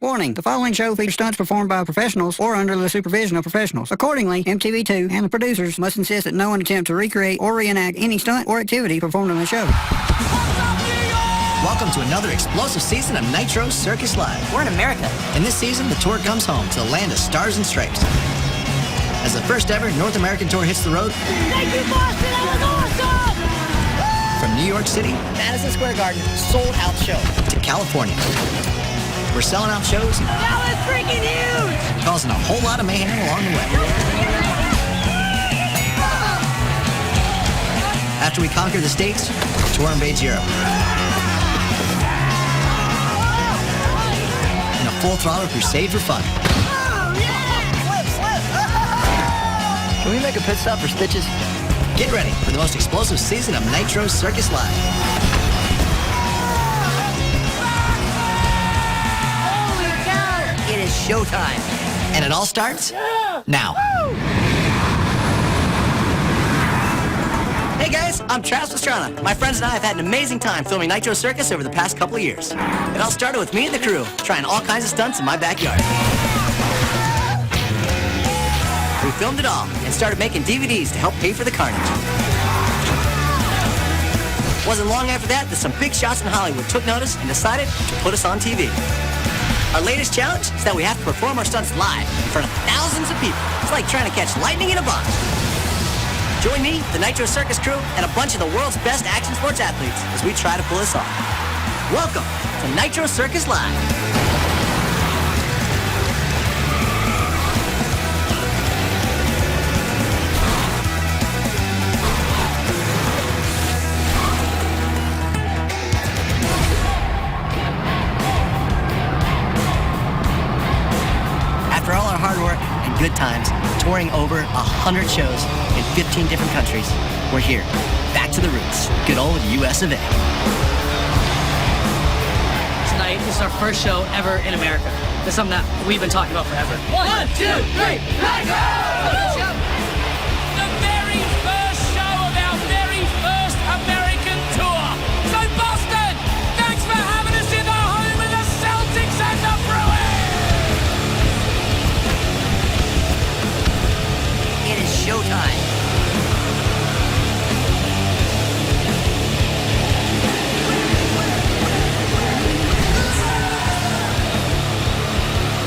Warning, the following show features stunts performed by professionals or under the supervision of professionals. Accordingly, MTV2 and the producers must insist that no one attempt to recreate or reenact any stunt or activity performed on the show. Welcome to another explosive season of Nitro Circus Live. We're in America. And this season, the tour comes home to the land of stars and stripes. As the first ever North American tour hits the road, Thank you, Boston! That was awesome! from New York City, Madison Square Garden, sold out show. to California. We're selling out shows, That was freaking huge! causing a whole lot of mayhem along the way. After we conquer the States, the tour invades Europe. In a full-throttle crusade for fun. Can we make a pit stop for stitches? Get ready for the most explosive season of Nitro Circus Live. Holy cow! It is showtime. And it all starts now. Hey guys, I'm Travis Pastrana. My friends and I have had an amazing time filming Nitro Circus over the past couple of years. It all started with me and the crew, trying all kinds of stunts in my backyard. We filmed it all and started making DVDs to help pay for the carnage. Wasn't long after that some big shots in Hollywood took notice and decided to put us on TV. Our latest challenge is that we have to perform our stunts live in front of thousands of people. It's like trying to catch lightning in a box. Join me, the Nitro Circus crew, and a bunch of the world's best action sports athletes as we try to pull this off. Welcome to Nitro Circus Live. After all our hard work and good times, touring over 100 shows in 15 different countries, we're here, back to the roots, good old US of A. Tonight is our first show ever in America. This is something that we've been talking about forever. 1, 2, 3, let's go! The very first show of our very first American tour. So Boston, thanks for having us in the home of the Celtics and the Bruins. It is showtime.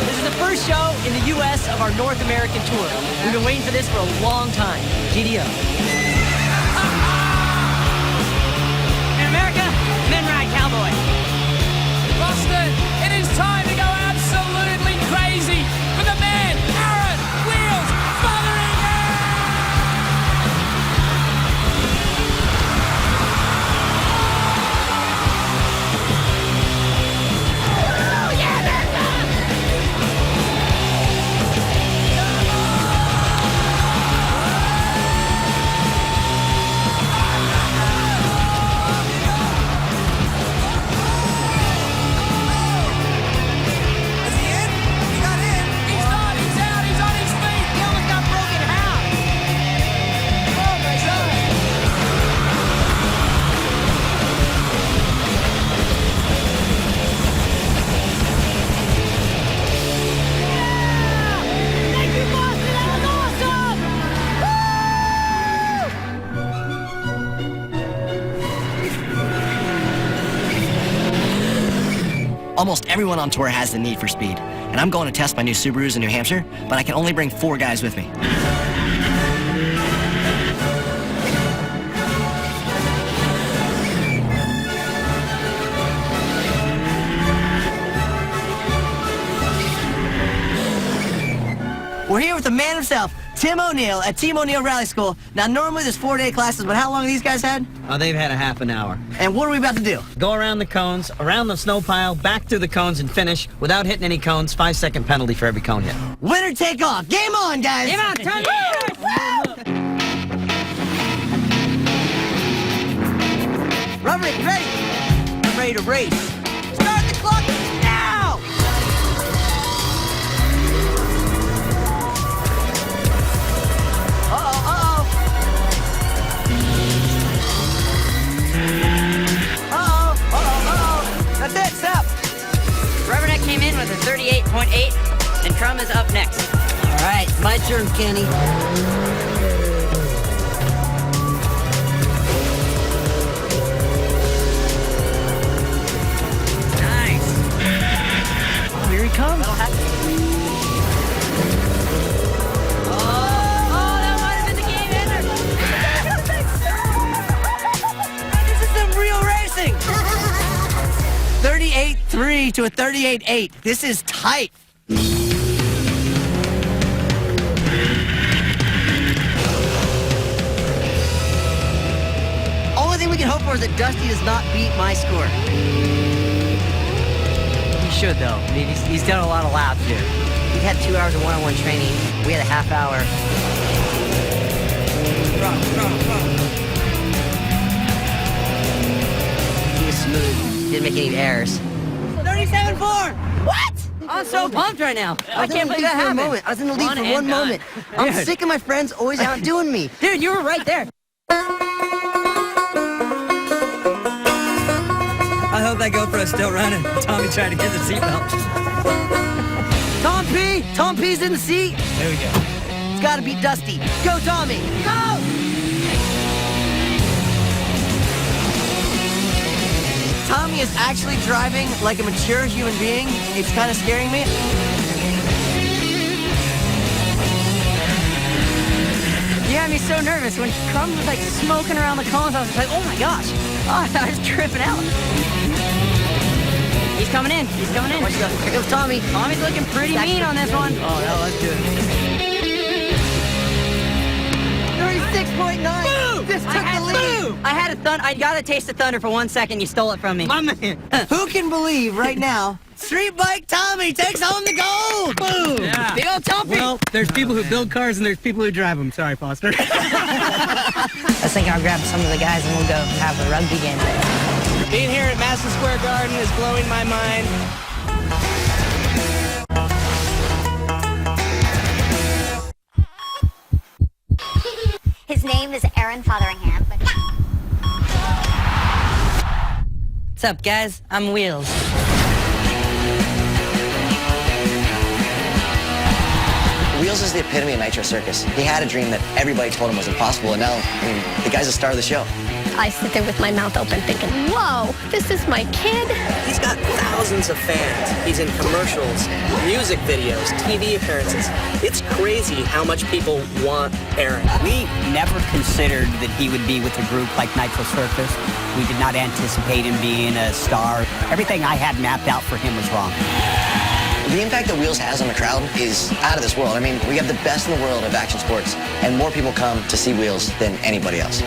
This is the first show in the U.S. of our North American tour. We've been waiting for this for a long time. GDO. In America, men ride cowboy. Boston, it is time to go absolutely crazy for the man, Aaron Wheels Fotheringham. He's not, he's out, he's on his feet. He almost got broken half. Oh my God. Thank you, Boston! That was awesome! Almost everyone on tour has the need for speed, and I'm going to test my new Subarus in New Hampshire, but I can only bring 4 guys with me. We're here with the man himself, Tim O'Neill at Team O'Neill Rally School. Now, normally there's 4-day classes, but how long have these guys had? Oh, they've had a half an hour. And what are we about to do? Go around the cones, around the snow pile, back through the cones, and finish without hitting any cones. 5-second penalty for every cone hit. Winner take all. Game on, guys! Game on, turn Rubber, you ready? I'm ready to race. Start the clock now! came in with a 38 38.8, and Crumb is up next. All right, my turn, Kenny. Nice. Oh, here he comes. That might have been the game ender. This is some real racing. 38.3 to a 38.8. This is tight. Only thing we can hope for is that Dusty does not beat my score. He should, though. I mean, he's done a lot of laps here. We had 2 hours of one-on-one training. We had a half hour. He was smooth. Didn't make any errors. 37.4. What? I'm so pumped right now. I can't believe that happened. I was in the lead for one moment. I'm sick of my friends always outdoing me. Dude, you were right there. I hope that GoPro's still running. Tommy tried to get the seatbelt. Tom P! Tom P's in the seat. There we go. It's got to beat Dusty. Go, Tommy! Go! Tommy is actually driving like a mature human being. It's kind of scaring me. You had me so nervous. When Crumb was like smoking around the cones, I was like, oh my gosh. Oh, I thought I was tripping out. He's coming in. He's coming in. Here goes Tommy. Tommy's looking pretty mean on this one. Oh, that was good. 36.9. This took the lead. I had a I got a taste of thunder for 1 second. You stole it from me. My man. Who can believe right now, Street Bike Tommy takes home the gold? Boom! Yeah. Big old Tom P. Well, there's people who build cars and there's people who drive them. Sorry, Foster. I was thinking I'll grab some of the guys and we'll go have a rugby game. Being here at Madison Square Garden is blowing my mind. His name is Aaron Fotheringham. What's up, guys? I'm Wheels. Wheels is the epitome of Nitro Circus. He had a dream that everybody told him was impossible, and now, the guy's the star of the show. I sit there with my mouth open thinking, whoa, this is my kid. He's got thousands of fans. He's in commercials, music videos, TV appearances. It's crazy how much people want Aaron. We never considered that he would be with a group like Nitro Circus. We did not anticipate him being a star. Everything I had mapped out for him was wrong. The impact that Wheels has on the crowd is out of this world. I mean, we have the best in the world of action sports, and more people come to see Wheels than anybody else.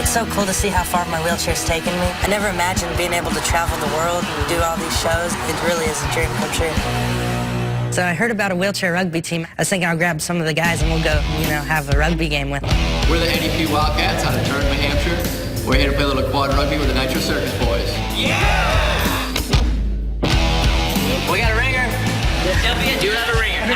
It's so cool to see how far my wheelchair's taken me. I never imagined being able to travel the world and do all these shows. It really is a dream come true. So I heard about a wheelchair rugby team. I was thinking I'll grab some of the guys and we'll go, have a rugby game with them. We're the ADP Wildcats out of Durham, New Hampshire. We're here to play a little quad rugby with the Nitro Circus boys. Yeah! We got a ringer. You have a ringer.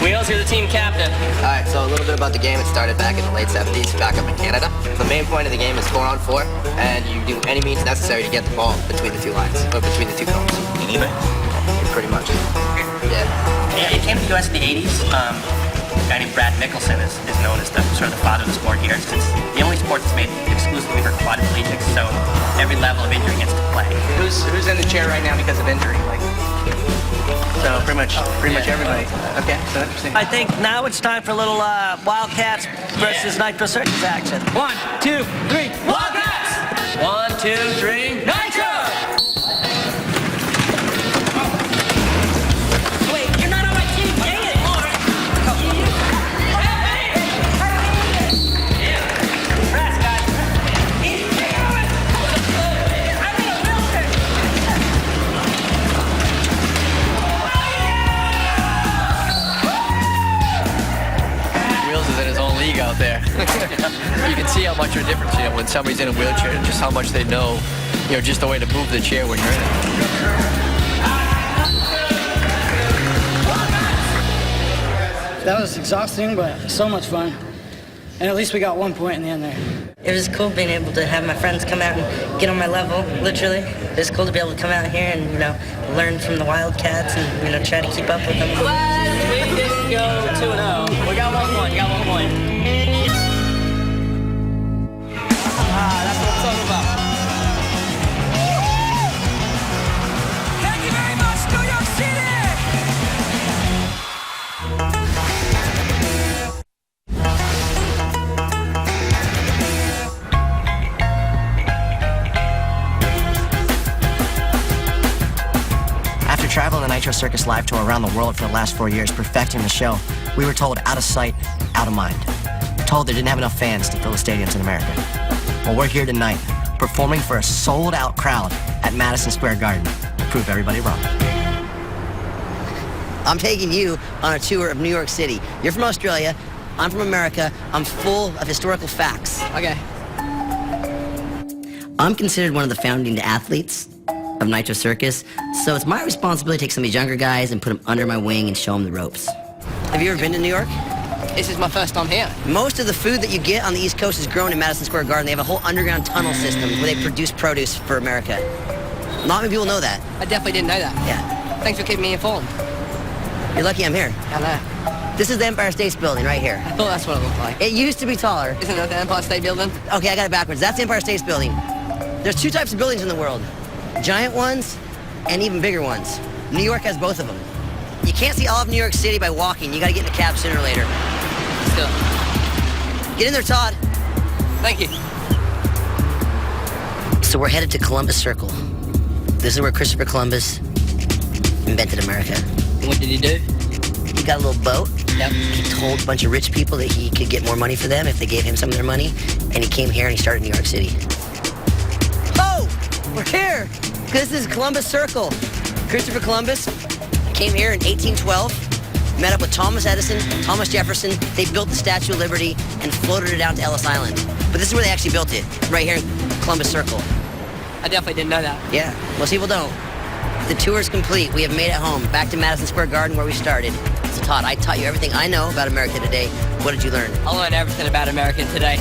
Wheels, you're the team captain. All right, so a little bit about the game. It started back in the late 70s, back up in Canada. The main point of the game is 4-on-4, and you do any means necessary to get the ball between the two lines, or between the two cones. Anyway. Pretty much. Yeah. It came to the U.S. in the 80s. A guy named Brad Mickelson is known as the sort of the father of the sport here. It's the only sport that's made exclusively for quadriplegics, so every level of injury gets to play. Who's in the chair right now because of injury? So pretty much everybody. Okay, so interesting. I think now it's time for a little Wildcats versus Nitro Circus action. 1, 2, 3, Wildcats! 1, 2, 3, Nitro! Wait, you're not on my team. Dang it, Lauren. Wheels is in his own league out there. You can see how much of a difference, when somebody's in a wheelchair, just how much they know, just the way to move the chair when you're in it. That was exhausting, but so much fun. And at least we got 1 point in the end there. It was cool being able to have my friends come out and get on my level, literally. It was cool to be able to come out here and, learn from the Wildcats and, try to keep up with them. We didn't go 2-0. We got 1 point. That's what I'm talking about. Thank you very much, New York City! After traveling the Nitro Circus live tour around the world for the last 4 years, perfecting the show, we were told out of sight, out of mind. Told they didn't have enough fans to fill the stadiums in America. Well, we're here tonight, performing for a sold-out crowd at Madison Square Garden to prove everybody wrong. I'm taking you on a tour of New York City. You're from Australia, I'm from America, I'm full of historical facts. Okay. I'm considered one of the founding athletes of Nitro Circus, so it's my responsibility to take some of these younger guys and put them under my wing and show them the ropes. Have you ever been to New York? This is my first time here. Most of the food that you get on the East Coast is grown in Madison Square Garden. They have a whole underground tunnel system where they produce produce for America. Not many people know that. I definitely didn't know that. Yeah. Thanks for keeping me informed. You're lucky I'm here. I know. This is the Empire State Building right here. I thought that's what it looked like. It used to be taller. Isn't that the Empire State Building? Okay, I got it backwards. That's the Empire State Building. There's two types of buildings in the world. Giant ones and even bigger ones. New York has both of them. You can't see all of New York City by walking. You gotta get in the cab sooner or later. Still. Get in there, Todd. Thank you. So we're headed to Columbus Circle. This is where Christopher Columbus invented America. What did he do? He got a little boat. Yep. He told a bunch of rich people that he could get more money for them if they gave him some of their money. And he came here and he started New York City. Oh, we're here. This is Columbus Circle. Christopher Columbus came here in 1812. Met up with Thomas Edison, Thomas Jefferson. They built the Statue of Liberty and floated it down to Ellis Island. But this is where they actually built it, right here in Columbus Circle. I definitely didn't know that. Yeah, most people don't. The tour is complete. We have made it home, back to Madison Square Garden where we started. So Todd, I taught you everything I know about America today. What did you learn? I learned everything about America today.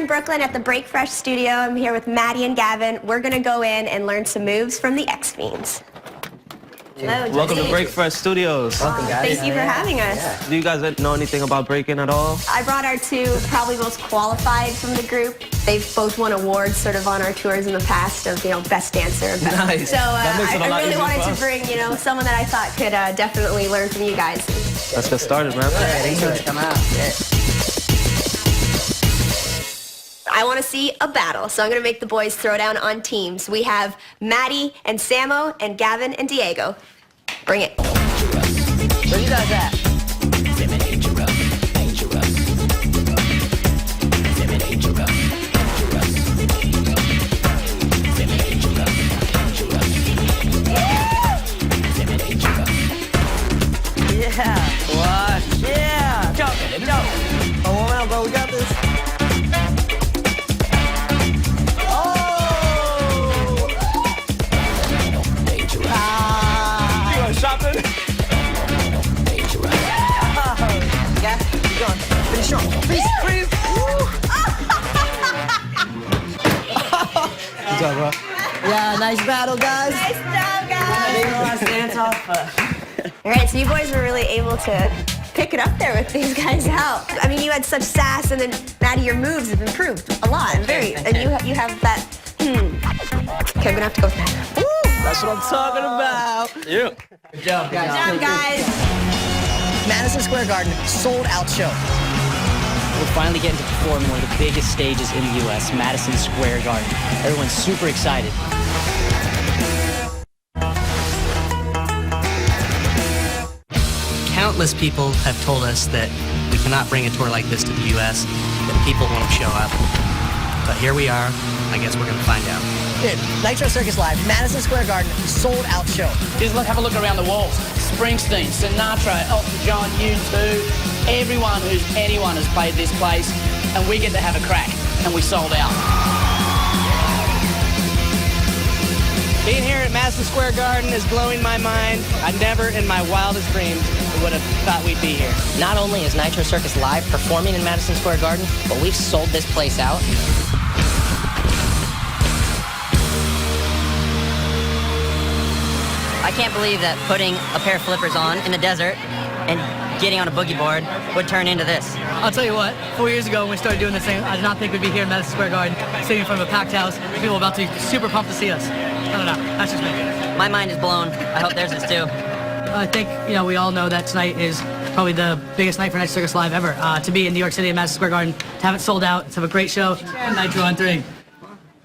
Brooklyn at the Break Fresh studio. I'm here with Maddie and Gavin. We're going to go in and learn some moves from the X-Fiends. Hello, welcome to Break Fresh Studios. Welcome, guys. Thank you for having us. Do you guys know anything about breaking at all? I brought our two probably most qualified from the group. They've both won awards sort of on our tours in the past of, best dancer. Best. Nice. So I really wanted to bring, someone that I thought could definitely learn from you guys. Let's get started, man. Thanks for coming out. I want to see a battle, so I'm going to make the boys throw down on teams. We have Maddie and Samo and Gavin and Diego. Bring it. Where you guys at? Yeah. What? Yeah. Jump. Oh, wow, bro, we got this. Shopping? Yeah, keep going. Finish strong. Freeze. Good job, bro. Yeah, nice battle, guys. Nice job, guys. All right, so you boys were really able to pick it up there with these guys out. I mean, you had such sass, and then Maddie, your moves have improved a lot. And you have that. Okay, I'm gonna have to go with that. That's what I'm talking about. Yeah. Good job, guys. Good job, guys. Madison Square Garden, sold out show. We're finally getting to perform in one of the biggest stages in the U.S., Madison Square Garden. Everyone's super excited. Countless people have told us that we cannot bring a tour like this to the U.S., that people won't show up. But here we are. I guess we're gonna find out. Dude, Nitro Circus Live, Madison Square Garden, sold out show. Just have a look around the walls. Springsteen, Sinatra, Elton John, U2, anyone has played this place, and we get to have a crack, and we sold out. Being here at Madison Square Garden is blowing my mind. I never in my wildest dreams would have thought we'd be here. Not only is Nitro Circus Live performing in Madison Square Garden, but we've sold this place out. I can't believe that putting a pair of flippers on in the desert and getting on a boogie board would turn into this. I'll tell you what, 4 years ago when we started doing this thing, I did not think we'd be here in Madison Square Garden, sitting in front of a packed house, people about to be super pumped to see us. I don't know, that's just me. My mind is blown. I hope theirs is too. I think, we all know that tonight is probably the biggest night for Nitro Circus Live ever. To be in New York City at Madison Square Garden, to have it sold out, to have a great show. Nitro on 3.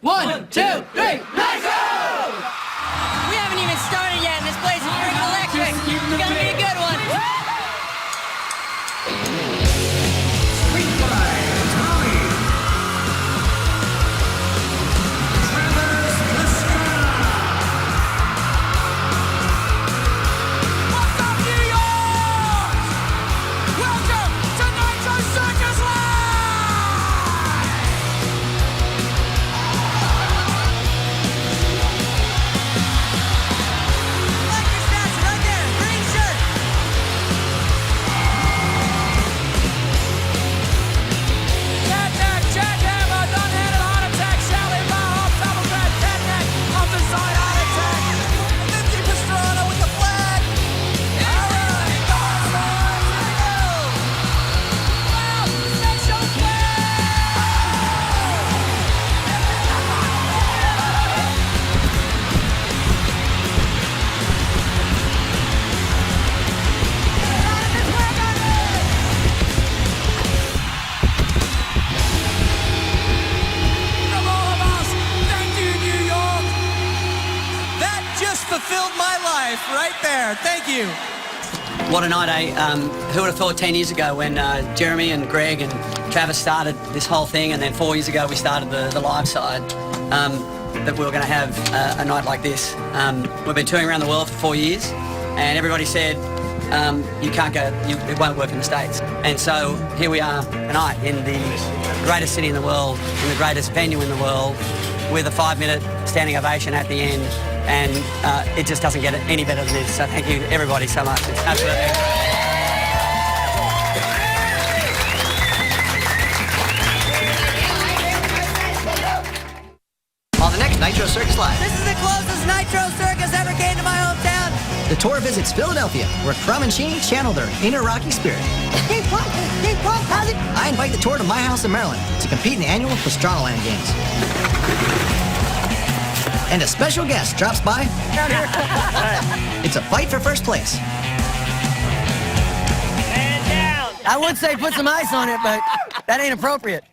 1, 2, 3, Nitro! We haven't even started yet, and this place is freaking electric. It's gonna be a good one. Fulfilled my life right there. Thank you. What a night, eh? Who would have thought 10 years ago when Jeremy and Greg and Travis started this whole thing, and then 4 years ago we started the live side, that we were going to have a night like this. We've been touring around the world for 4 years, and everybody said, you can't go, it won't work in the States. And so here we are tonight in the greatest city in the world, in the greatest venue in the world, with a 5-minute standing ovation at the end. And it just doesn't get any better than this. So thank you, everybody, so much. It's absolutely on the next Nitro Circus Live. This is the closest Nitro Circus ever came to my hometown. The tour visits Philadelphia, where Crumb and Sheen channel their inner Rocky spirit. I invite the tour to my house in Maryland to compete in the annual Pastranaland Games. And a special guest drops by. It's a fight for first place. I would say put some ice on it, but that ain't appropriate.